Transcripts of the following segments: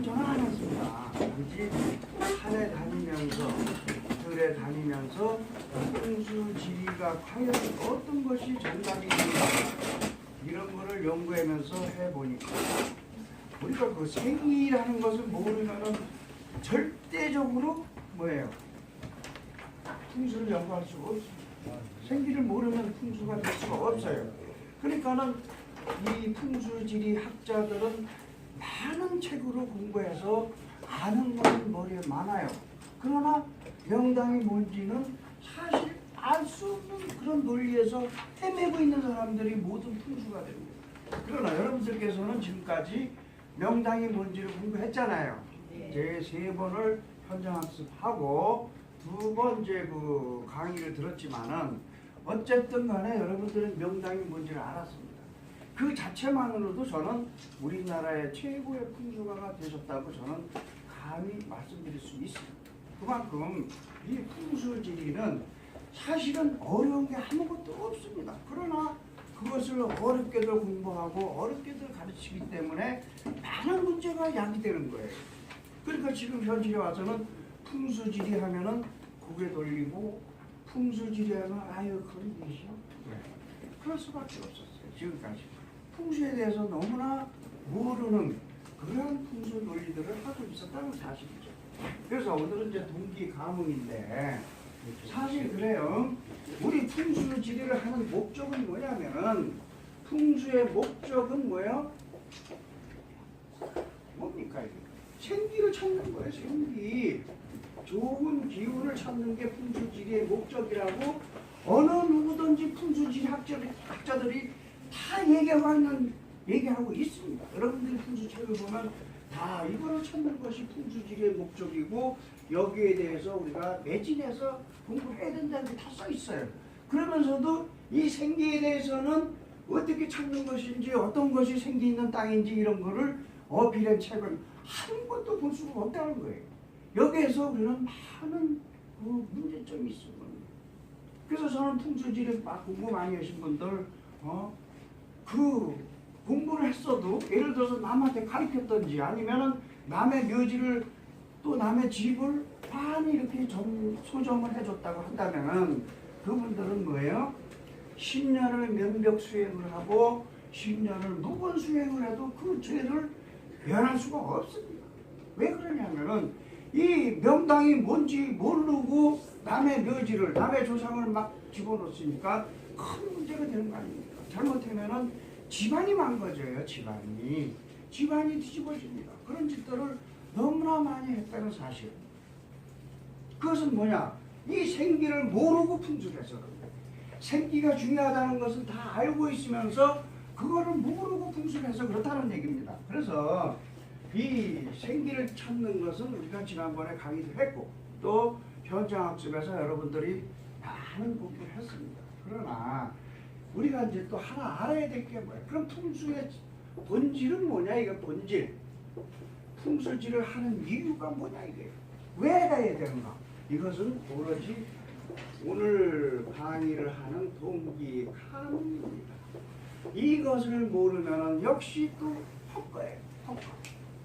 저는 안 했습니다. 단지 산에 다니면서 들에 다니면서 풍수지리가 과연 어떤 것이 정답인가 이런 거를 연구하면서 해보니까 우리가 그 생이라는 것을 모르면은 절대적으로 뭐예요? 풍수를 연구할 수가 없습니다. 생기를 모르면 풍수가 될 수가 없어요. 그러니까는 이 풍수지리 학자들은 많은 책으로 공부해서 아는 것은 머리에 많아요. 그러나 명당이 뭔지는 사실 알 수 없는 그런 논리에서 헤매고 있는 사람들이 모든 풍수가 됩니다. 그러나 여러분들께서는 지금까지 명당이 뭔지를 공부했잖아요. 제 3번을 현장학습하고 2번째 그 강의를 들었지만은 어쨌든 간에 여러분들은 명당이 뭔지를 알았습니다. 그 자체만으로도 저는 우리나라의 최고의 풍수가가 되셨다고 저는 감히 말씀드릴 수 있습니다. 그만큼 이 풍수지리는 사실은 어려운 게 아무것도 없습니다. 그러나 그것을 어렵게들 공부하고 어렵게들 가르치기 때문에 많은 문제가 야기되는 거예요. 그러니까 지금 현실에 와서는 풍수지리 하면은 고개 돌리고 풍수지리 하면 아유 그런 것이요. 그럴 수밖에 없었어요. 지금까지. 풍수에 대해서 너무나 모르는 그런 풍수 논리들을 하고 있었다는 사실이죠. 그래서 오늘은 이제 동기 가문인데 사실 그래요. 우리 풍수지리를 하는 목적은 뭐냐면은 풍수의 목적은 뭐예요? 뭡니까 이게? 생기를 찾는 거예요. 생기. 좋은 기운을 찾는 게 풍수지리의 목적이라고 어느 누구든지 풍수지리 학자들이 다 얘기하고 있습니다. 여러분들이 풍수책을 보면 다 이거를 찾는 것이 풍수지리의 목적이고 여기에 대해서 우리가 매진해서 공부해야 된다는 게 다 써 있어요. 그러면서도 이 생기에 대해서는 어떻게 찾는 것인지 어떤 것이 생기 있는 땅인지 이런 거를 어필한 책을 한 권도 볼 수가 없다는 거예요. 여기에서 우리는 많은 그 문제점이 있습니다. 그래서 저는 풍수지리 막 공부 많이 하신 분들 그 공부를 했어도 예를 들어서 남한테 가르쳤던지 아니면은 남의 묘지를 또 남의 집을 많이 이렇게 소정을 해줬다고 한다면은 그분들은 뭐예요? 10년을 면벽 수행을 하고 10년을 무건 수행을 해도 그 죄를 면할 수가 없습니다. 왜 그러냐면은 이 명당이 뭔지 모르고 남의 묘지를 남의 조상을 막 집어넣었으니까 큰 문제가 되는 거 아닙니까? 잘못하면은 집안이 망가져요. 집안이 뒤집어집니다. 그런 짓들을 너무나 많이 했다는 사실. 그것은 뭐냐? 이 생기를 모르고 풍수해서 그래요. 생기가 중요하다는 것은 다 알고 있으면서 그거를 모르고 풍수해서 그렇다는 얘기입니다. 그래서 이 생기를 찾는 것은 우리가 지난번에 강의도 했고 또 현장학습에서 여러분들이 많은 공부를 했습니다. 그러나 우리가 이제 또 하나 알아야 될 게 뭐야? 그럼 풍수의 본질은 뭐냐? 이거 본질. 풍수지를 하는 이유가 뭐냐 이게? 왜 해야 되는가? 이것은 오로지 오늘 강의를 하는 동기 가문입니다. 이것을 모르면 역시 또 헛거예요. 헛거.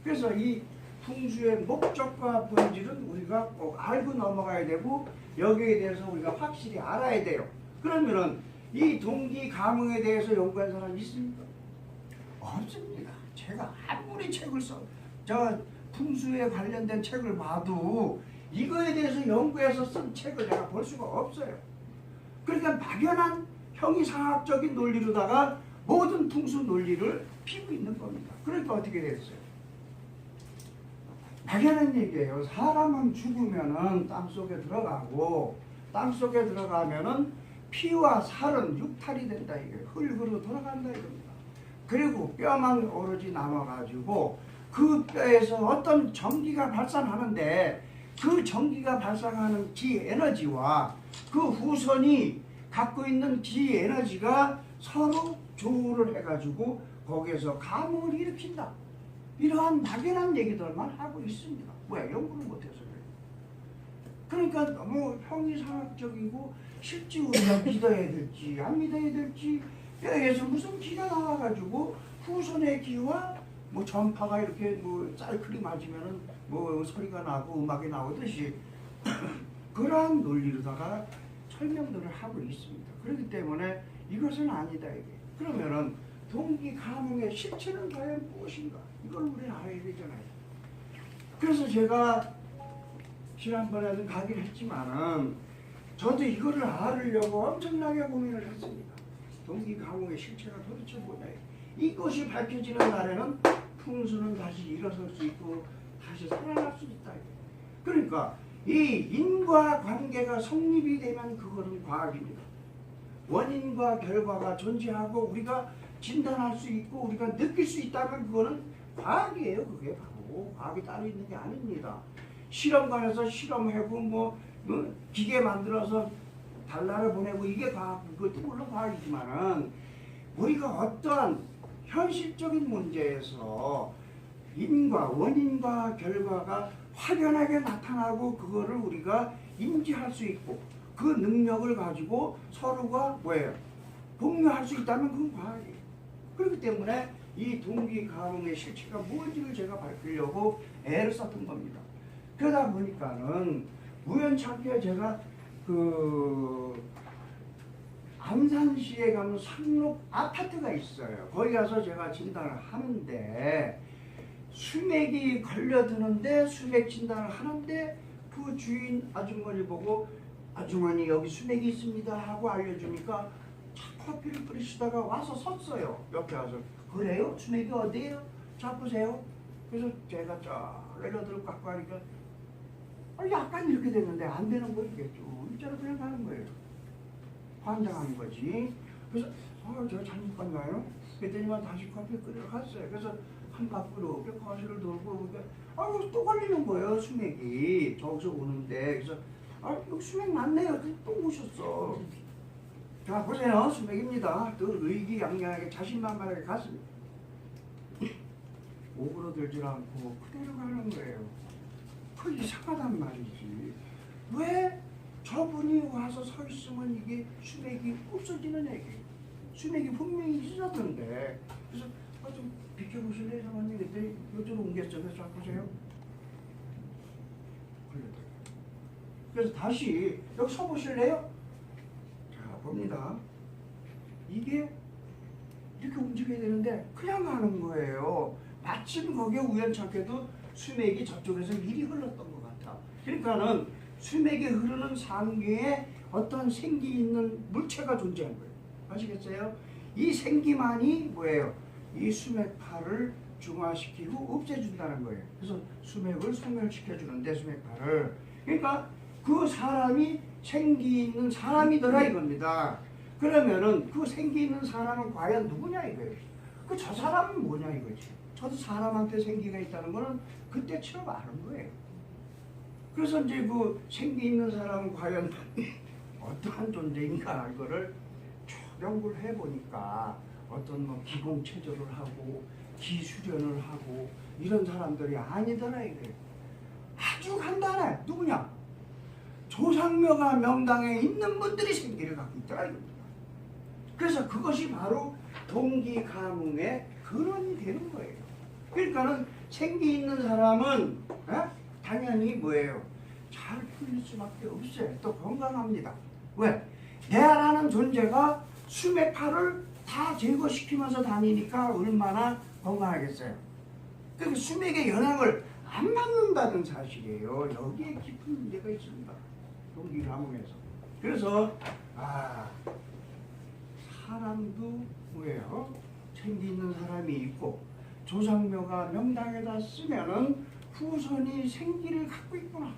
그래서 이 풍수의 목적과 본질은 우리가 꼭 알고 넘어가야 되고 여기에 대해서 우리가 확실히 알아야 돼요. 그러면은 이 동기 가문에 대해서 연구한 사람이 있습니까? 없습니다. 제가 아무리 책을 저 풍수에 관련된 책을 봐도 이거에 대해서 연구해서 쓴 책을 내가 볼 수가 없어요. 그러니까 막연한 형이상학적인 논리로다가 모든 풍수 논리를 피고 있는 겁니다. 그러니까 어떻게 됐어요? 막연한 얘기예요. 사람은 죽으면은 땅속에 들어가고 땅속에 들어가면은 피와 살은 육탈이 된다 이거예요. 흙으로 돌아간다 이겁니다. 그리고 뼈만 오로지 남아가지고 그 뼈에서 어떤 전기가 발산하는데 그 전기가 발생하는 기 에너지와 그 후손이 갖고 있는 기 에너지가 서로 조우를 해가지고 거기에서 가뭄을 일으킨다. 이러한 막연한 얘기들만 하고 있습니다. 왜? 연구를 못해서 그래요. 그러니까 너무 형이상학적이고 실제 우리가 믿어야 될지 안 믿어야 될지 뼈에서 무슨 기가 나와가지고 후손의 기와 뭐 전파가 이렇게 뭐 쌀클이 맞으면은 뭐 소리가 나고 음악이 나오듯이 그러한 논리로다가 설명들을 하고 있습니다. 그렇기 때문에 이것은 아니다 이게. 그러면은 동기 가뭄의 실체는 과연 무엇인가? 이걸 우리는 알아야 되잖아요. 그래서 제가 지난번에도 가기를 했지만은 저도 이거를 알으려고 엄청나게 고민을 했습니다. 동기 가뭄의 실체가 도대체 뭐냐? 이것이 밝혀지는 날에는 풍수는 다시 일어설 수 있고 다시 살아날 수 있다. 그러니까 이 인과관계가 성립이 되면 그거는 과학입니다. 원인과 결과가 존재하고 우리가 진단할 수 있고 우리가 느낄 수 있다면 그거는 과학이에요. 그게 바로 과학이 따로 있는 게 아닙니다. 실험관에서 실험하고 뭐 기계 만들어서 달나라 보내고 이게 과학, 그것도 물론 과학이지만은 우리가 어떠한 현실적인 문제에서 인과 원인과 결과가 확연하게 나타나고 그거를 우리가 인지할 수 있고 그 능력을 가지고 서로가 뭐예요? 공유할 수 있다면 그건 과학이에요. 그렇기 때문에 이 동기 가뭄의 실체가 뭔지를 제가 밝히려고 애를 썼던 겁니다. 그러다 보니까는 우연찮게 제가 그 안산시에 가면 상록 아파트가 있어요. 거기 가서 제가 진단을 하는데 수맥이 걸려드는데 수맥 진단을 하는데 그 주인 아주머니 보고 아주머니 여기 수맥이 있습니다 하고 알려주니까 차 커피를 끓이시다가 와서 섰어요. 옆에 와서 그래요? 수맥이 어디에요? 자 보세요. 그래서 제가 쫙 레저드를 갖고 가니까 약간 이렇게 됐는데 안 되는 거 이게 쭉 일자로 그냥 가는 거예요. 환장하는 거지. 그래서 제가 잘못 갔나요? 그랬더니만 다시 커피 끓여 갔어요. 그래서 한 바퀴로 거실을 돌고 또 걸리는 거예요. 수맥이 저기서 오는데. 그래서 여기 수맥 맞네요. 또 오셨어. 자 보세요. 수맥입니다. 또 의기양양하게 자신만만하게 갔습니다. 오그러들지 않고 그대로 가는 거예요. 그 이상하단 말이지. 왜 저분이 와서 서 있으면 이게 수맥이 없어지는 얘기. 수맥이 분명히 있었던데. 그래서 좀 비켜보실래요, 사모님? 그때 이쪽으로 옮겼죠. 그래서 보세요. 그래서 다시 여기 서보실래요? 자, 봅니다. 이게 이렇게 움직여야 되는데 그냥 가는 거예요. 마침 거기에 우연찮게도 수맥이 저쪽에서 미리 흘렀던 것 같아. 그러니까는 수맥이 흐르는 상류에 어떤 생기 있는 물체가 존재한 거예요. 아시겠어요? 이 생기만이 뭐예요? 이 수맥파를 중화시키고 없애준다는 거예요. 그래서 수맥을 소멸시켜주는데 수맥파를. 그러니까 그 사람이 생기 있는 사람이더라 이겁니다. 그러면은 그 생기 있는 사람은 과연 누구냐 이거예요. 그 저 사람은 뭐냐 이거지. 저도 사람한테 생기가 있다는 거는 그때 처음 아는 거예요. 그래서 이제 그 생기 있는 사람은 과연 어떠한 존재인가 이거를 쭉 연구를 해보니까 어떤 뭐 기공체조를 하고 기수련을 하고 이런 사람들이 아니더라 이거예요. 아주 간단해. 누구냐? 조상묘가 명당에 있는 분들이 생기를 갖고 있더라 이겁니다. 그래서 그것이 바로 동기가뭄의 근원이 되는 거예요. 그러니까는 생기 있는 사람은 당연히 뭐예요? 잘 풀릴 수밖에 없어요. 또 건강합니다. 왜? 내라는 존재가 수맥파를 다 제거시키면서 다니니까 얼마나 건강하겠어요. 그러니까 수맥의 영향을 안 받는다는 사실이에요. 여기에 깊은 문제가 있습니다. 동기가뭄에서. 그래서 사람도 뭐예요? 생기 있는 사람이 있고 조상묘가 명당에다 쓰면은 후손이 생기를 갖고 있구나.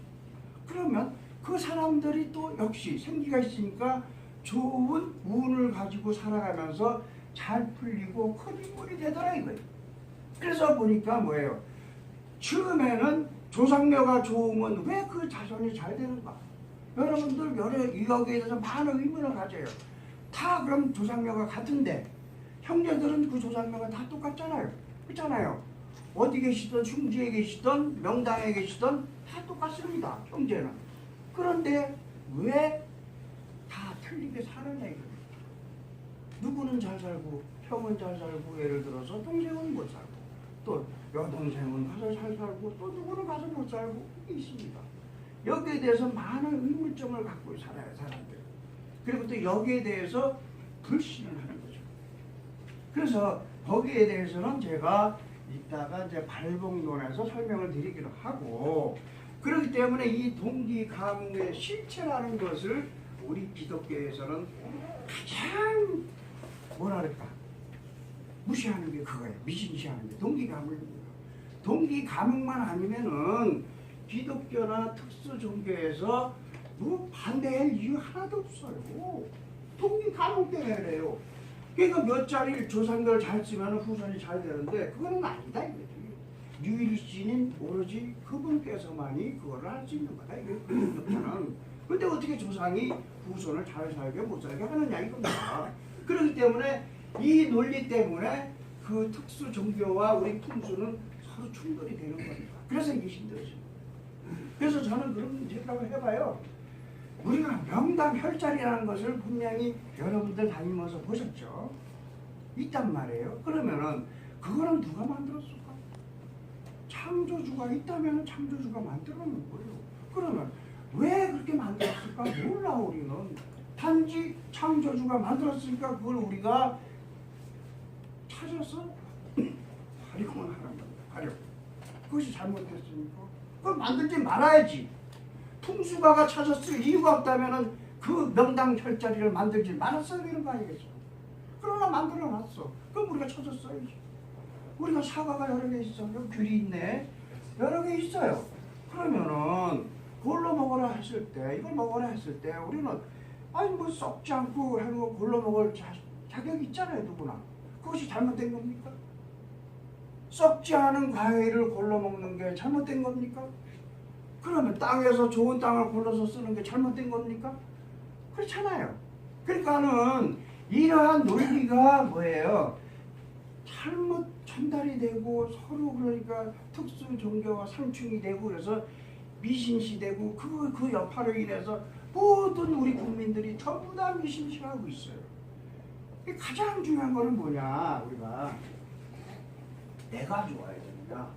그러면 그 사람들이 또 역시 생기가 있으니까 좋은 운을 가지고 살아가면서 잘 풀리고 큰 인물이 되더라 이거예요. 그래서 보니까 뭐예요? 처음에는 조상묘가 좋으면 왜 그 자손이 잘 되는가? 여러분들 여기에 대해서 많은 의문을 가져요. 다 그럼 조상묘가 같은데 형제들은 그 조상묘가 다 똑같잖아요. 그렇잖아요. 어디 계시든 흉지에 계시든 명당에 계시든 다 똑같습니다. 형제는. 그런데 왜 다 틀리게 사느냐 이거예요. 누구는 잘 살고 형은 잘 살고 예를 들어서 동생은 못 살고 또 여동생은 가서 잘 살고 또 누구는 가서 못 살고 있습니다. 여기에 대해서 많은 의문점을 갖고 살아요, 사람들. 그리고 또 여기에 대해서 불신을 하는 거죠. 그래서 거기에 대해서는 제가 이따가 이제 발복론에서 설명을 드리기로 하고, 그렇기 때문에 이 동기 가문의 실체라는 것을 우리 기독교에서는 가장 뭐랄까 무시하는 게 그거예요. 미신시하는 게 동기 가문입니다. 동기 가문만 아니면은 기독교나 특수 종교에서 뭐 반대할 이유 하나도 없어요. 동기 가문 때문에 그래요. 그러니까 몇 자리 조상들 잘 쓰면 후손이 잘 되는데 그거는 아니다 이거지. 유일신인 오로지 그분께서만이 그거를 할 수 있는 거다. 이게 기독교는. 근데 어떻게 조상이 후손을 잘 살게 못 살게 하느냐 이겁니다. 그렇기 때문에 이 논리 때문에 그 특수 종교와 우리 풍수는 서로 충돌이 되는 겁니다. 그래서 이게 힘들어집니다. 그래서 저는 그런 생각을 해봐요. 우리가 명당 혈자리라는 것을 분명히 여러분들 다니면서 보셨죠? 있단 말이에요. 그러면은 그거는 누가 만들었을까? 창조주가 있다면 창조주가 만들어 놓은 거예요. 그러면 왜 그렇게 만들었을까? 몰라 우리는. 단지 창조주가 만들었으니까 그걸 우리가 찾아서 활용을 하는 겁니다. 활용. 그것이 잘못됐으니까 그걸 만들지 말아야지. 풍수가가 찾았을 이유가 없다면 그 명당 혈자리를 만들지 말았어야 되는 거 아니겠어? 그러나 만들어놨어. 그럼 우리가 찾았어야지. 우리가 사과가 여러 개 있어. 여기 귤이 있네. 여러 개 있어요. 그러면은 골로 먹어라 했을 때, 이걸 먹어라 했을 때 우리는 아니 뭐 썩지 않고 하는 거 골로 먹을 자격이 있잖아요, 누구나. 그것이 잘못된 겁니까? 썩지 않은 과일을 골로 먹는 게 잘못된 겁니까? 그러면 땅에서 좋은 땅을 골라서 쓰는 게 잘못된 겁니까? 그렇잖아요. 그러니까는 이러한 논리가 뭐예요? 잘못 전달이 되고 서로 그러니까 특수 종교와 상충이 되고 그래서 미신시되고 그 여파로 인해서 모든 우리 국민들이 전부 다 미신시하고 있어요. 가장 중요한 거는 뭐냐? 우리가 내가 좋아야 되느냐?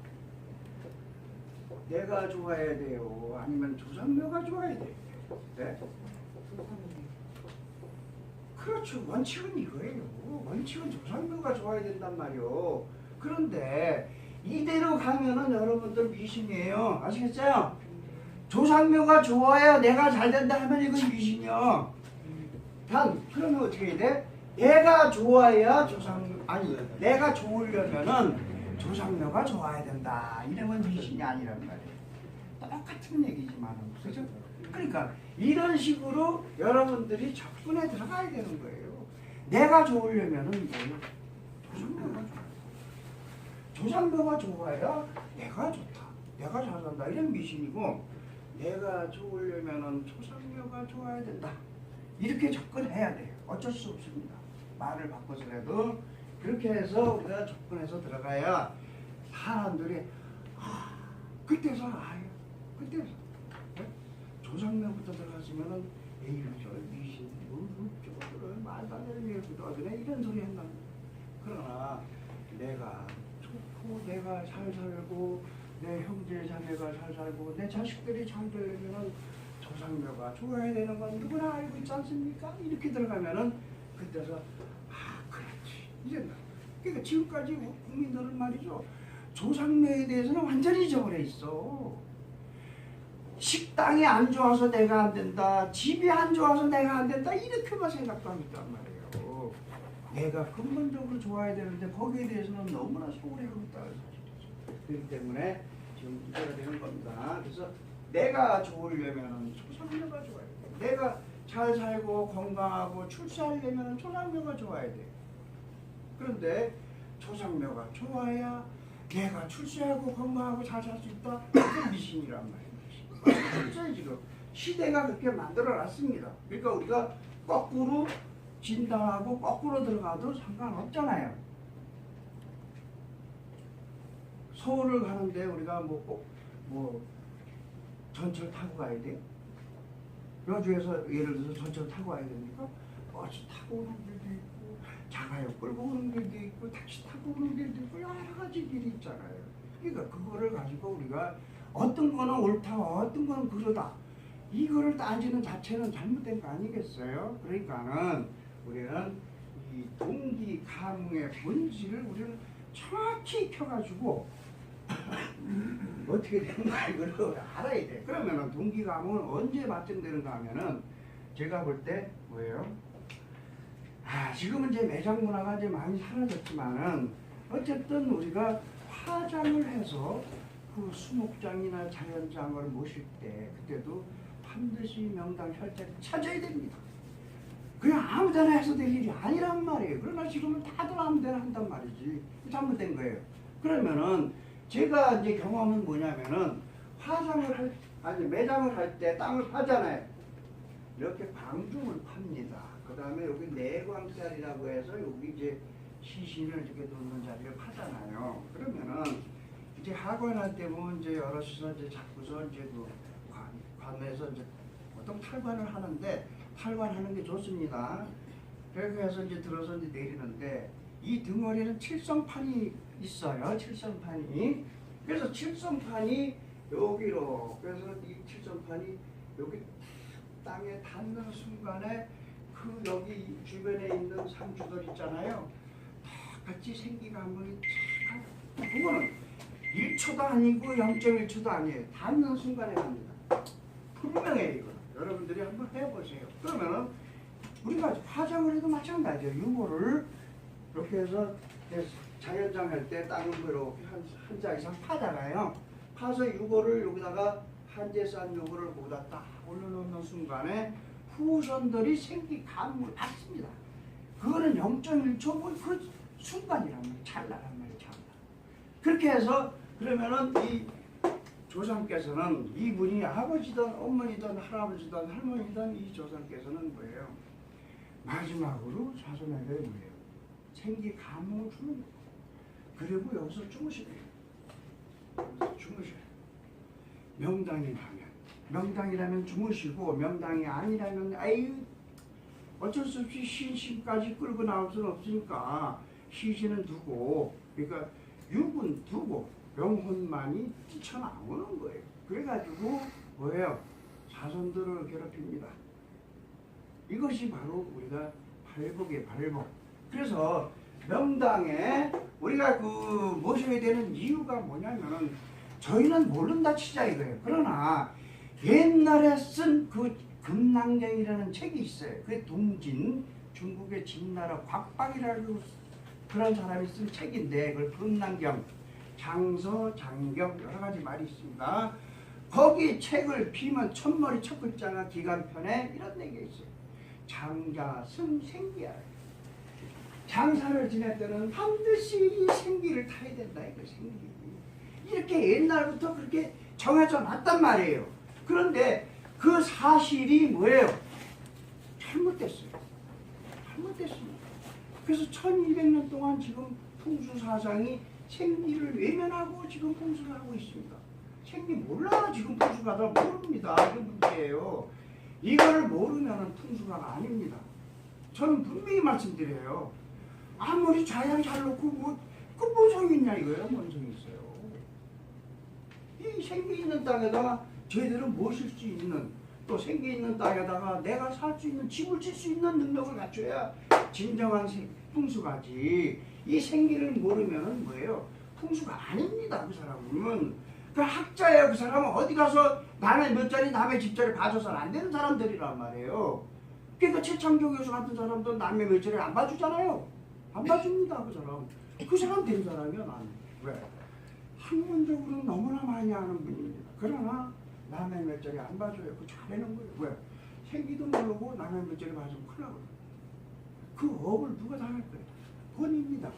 내가 좋아야 돼요? 아니면 조상묘가 좋아야 돼요? 네? 그렇죠. 원칙은 이거예요. 원칙은 조상묘가 좋아야 된단 말이요. 그런데 이대로 가면은 여러분들 미신이에요. 아시겠어요? 조상묘가 좋아야 내가 잘 된다 하면 이건 미신이요. 그러면 어떻게 해야 돼? 내가 좋아야 내가 좋으려면은 조상묘가 좋아야 된다. 이러면 미신이 아니란 말이에요. 똑같은 얘기지만은, 그죠? 그러니까 이런 식으로 여러분들이 접근에 들어가야 되는 거예요. 내가 좋으려면은 뭐예요? 조상묘가 좋아요. 조상묘가 좋아야 내가 좋다. 내가 잘 산다. 이런 미신이고, 내가 좋으려면은 조상묘가 좋아야 된다. 이렇게 접근해야 돼요. 어쩔 수 없습니다. 말을 바꿔서라도 그렇게 해서 우리가 접근해서 들어가야 사람들이 그때서 알아요. 그때서 조상묘부터 들어갔으면은 에이 저 미신 저거를 말도 안 되는 얘기도 하더네 이런 소리 한다. 그러나 내가 좋고 내가 잘 살고 내 형제 자매가 잘 살고 내 자식들이 잘 되려면은 조상묘가 좋아야 되는 건 누구나 알고 있지 않습니까? 이렇게 들어가면은 그때서 그렇지 이제 그러니까 지금까지 국민들은 말이죠 조상묘에 대해서는 완전히 잊어버려 있어. 식당이 안 좋아서 내가 안 된다, 집이 안 좋아서 내가 안 된다 이렇게만 생각도 안 했단 말이에요. 내가 근본적으로 좋아야 되는데 거기에 대해서는 너무나 소홀해하고 있다는 사실이죠. 그렇기 때문에 지금 문제가 되는 겁니다. 그래서 내가 좋으려면 조상묘가 좋아야 돼. 내가 잘 살고 건강하고 출세하려면 조상묘가 좋아야 돼. 그런데 조상묘가 좋아야 내가 출세하고 건강하고 잘 살 수 있다. 그게 미신이란 말이에요. 진짜 지금 시대가 그렇게 만들어놨습니다. 그러니까 우리가 거꾸로 진단하고 거꾸로 들어가도 상관없잖아요. 서울을 가는데 우리가 꼭 전철 타고 가야 돼? 여주에서 예를 들어서 전철 타고 가야 됩니까? 버스 타고 오는 길도 있고 자가용 끌고 오는 길도 있고 택시 타고 오는 길도 있고 여러 가지 길이 있잖아요. 그러니까 그거를 가지고 우리가 어떤 거는 옳다, 어떤 거는 그러다. 이거를 따지는 자체는 잘못된 거 아니겠어요? 그러니까는 우리는 이 동기 가뭉의 본질을 우리는 정확히 익혀가지고 어떻게 되는가 이걸 알아야 돼. 그러면은 동기 가뭉은 언제 발전되는가 하면은 제가 볼 때 뭐예요? 지금은 이제 매장 문화가 이제 많이 사라졌지만은 어쨌든 우리가 화장을 해서 그 수목장이나 자연장을 모실 때 그때도 반드시 명당 혈자를 찾아야 됩니다. 그냥 아무데나 해서 될 일이 아니란 말이에요. 그러나 지금은 다들 아무데나 한단 말이지. 잘못된 거예요. 그러면은 제가 이제 경험은 뭐냐면은 매장을 할 때 땅을 파잖아요. 이렇게 방중을 팝니다. 그 다음에 여기 내광자리라고 해서 여기 이제 시신을 이렇게 놓는 자리를 파잖아요. 그러면은 이제 학원할 때 보면 이제 여럿이서 이제 자꾸서 이제 그 관에서 이제 보통 탈관을 하는데 탈관하는 게 좋습니다. 그렇게 해서 이제 들어서 이제 내리는데 이 등어리는 칠성판이 있어요. 칠성판이. 그래서 칠성판이 여기로 그래서 이 칠성판이 여기 땅에 닿는 순간에 그 여기 주변에 있는 상주들 있잖아요. 다 같이 생기가 한 번이 착 그거는 1초도 아니고 0.1초도 아니에요. 닿는 순간에 갑니다. 분명해요 이거. 여러분들이 한번 해보세요. 그러면은 우리가 화장을 해도 마찬가지예요. 유보를 이렇게 해서 자연장 할 때 땅을 이렇게 한자 이상 파잖아요. 파서 유보를 여기다가 한재 싼 유보를 거기다 딱 올려놓는 순간에 후손들이 생기 감을 받습니다. 그거는 0.1초 그 순간이란 말이에요. 찰나란 말이에요. 찰나. 그렇게 해서 그러면은 이 조상께서는 이분이 아버지든 어머니든 할아버지든 할머니든 이 조상께서는 뭐예요? 마지막으로 자손에게 뭐예요? 생기 감흥을 주는 거예요. 그리고 여기서 주무시래요. 여기서 주무셔요. 명당이라면 주무시고 명당이 아니라면 어쩔 수 없이 신심까지 끌고 나올 수는 없으니까 시신은 두고 그러니까 육은 두고 영혼만이 뛰쳐나오는 거예요. 그래가지고 뭐예요? 자손들을 괴롭힙니다. 이것이 바로 우리가 발복이에요. 발복. 그래서 명당에 우리가 그 모셔야 되는 이유가 뭐냐면은 저희는 모른다 치자 이거예요. 그러나 옛날에 쓴 그 금낭경이라는 책이 있어요. 그게 동진 중국의 진나라 곽방이라는 그런 사람이 쓴 책인데 그걸 금낭경 장서 장경 여러 가지 말이 있습니다. 거기 책을 비면 첫머리 첫 글자가 기간편에 이런 얘기가 있어요. 장자승 생기야. 장사를 지낼 때는 반드시 이 생기를 타야 된다 이거 생기. 이렇게 옛날부터 그렇게 정해져 놨단 말이에요. 그런데 그 사실이 뭐예요? 잘못됐어요. 잘못됐습니다. 그래서 1200년 동안 지금 풍수사상이 생기를 외면하고 지금 풍수를 하고 있습니다. 생기 몰라 지금 풍수가 다 모릅니다. 이게 문제예요. 이거를 모르면 풍수가가 아닙니다. 저는 분명히 말씀드려요. 아무리 좌양 잘 놓고 뭔 소용이 있냐 이거예요. 뭔 소용이 있어요. 이 생기 있는 땅에다가 저희들은 모실 수 있는 또 생기 있는 땅에다가 내가 살 수 있는 집을 질 수 있는 능력을 갖춰야 진정한 풍수가지. 이 생기를 모르면 뭐예요? 풍수가 아닙니다. 그 사람은. 그 학자예요. 그 사람은 어디 가서 남의 몇 자리 남의 집자리 봐줘서는 안 되는 사람들이란 말이에요. 그러니까 최창조 교수 같은 사람도 남의 몇 자리 안 봐주잖아요. 안 봐줍니다. 그 사람. 그 사람 된 사람이야 나는. 왜? 학문적으로는 너무나 많이 아는 분입니다. 그러나 남의 몇 자리 안 봐줘요. 그 잘해놓은 거예요. 왜? 생기도 모르고 남의 몇 자리 봐주면 큰일 나거든요. 그 업을 누가 당할 거예요? 본인입니다.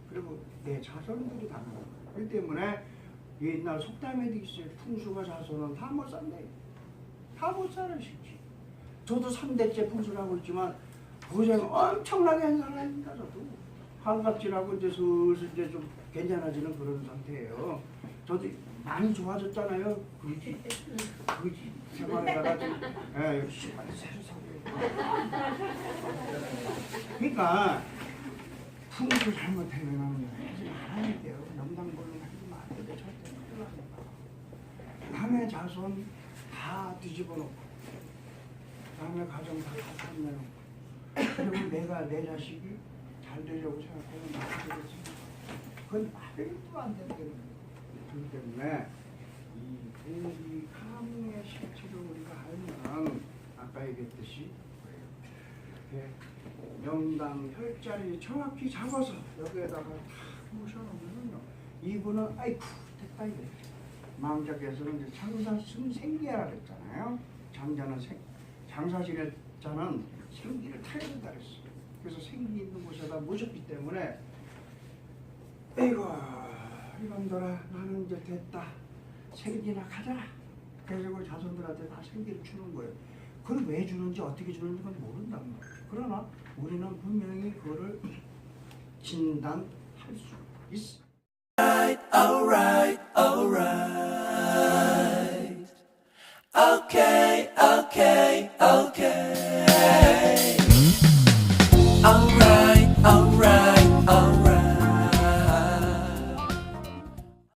그리고 내 자손들이 당하는 거예요. 그렇기 때문에 옛날 속담에도 있어요. 풍수가 자손은 다 못 산대. 다 못 살아 쉽지. 저도 3대째 풍수를 하고 있지만 고생 엄청나게 한 사람입니다. 저도. 환갑질하고 이제 슬슬 이제 좀 괜찮아지는 그런 상태예요. 저도 많이 좋아졌잖아요. 그지 생활에다가 좀 역시 새로 사고요. 그러니까 풍수 잘못하면 하지 말아야 돼요. 명당볼로 하지 말아야 돼요. 자손 다 뒤집어 놓고 남의 가정 다 끝내놓고 그리고 내가 내 자식이 잘 되려고 생각하면 나도 되겠지. 그건 말도 안 된다는 거예요. 그렇기 때문에 이 공기 카몽의 실체를 우리가 알면 아까 얘기했듯이 이렇게 명당 혈자리 정확히 잡아서 여기에다가 다 모셔놓으면요 이분은 아이쿠 됐다 이래. 망작에서는 이제 장사 승생기라 그랬잖아요. 장사 지냈자는 생기를 타야 된다 그랬어요. 그래서 생기 있는 곳에다 모셨기 때문에 에이구 이놈들아 나는 이제 됐다 생기나 가져라. 그래서 자손들한테 다 생기를 주는 거예요. 그걸 왜 주는지 어떻게 주는지 는 모른단 말이에요. 그러나 우리는 분명히 그거를 진단할 수 있어. Alright.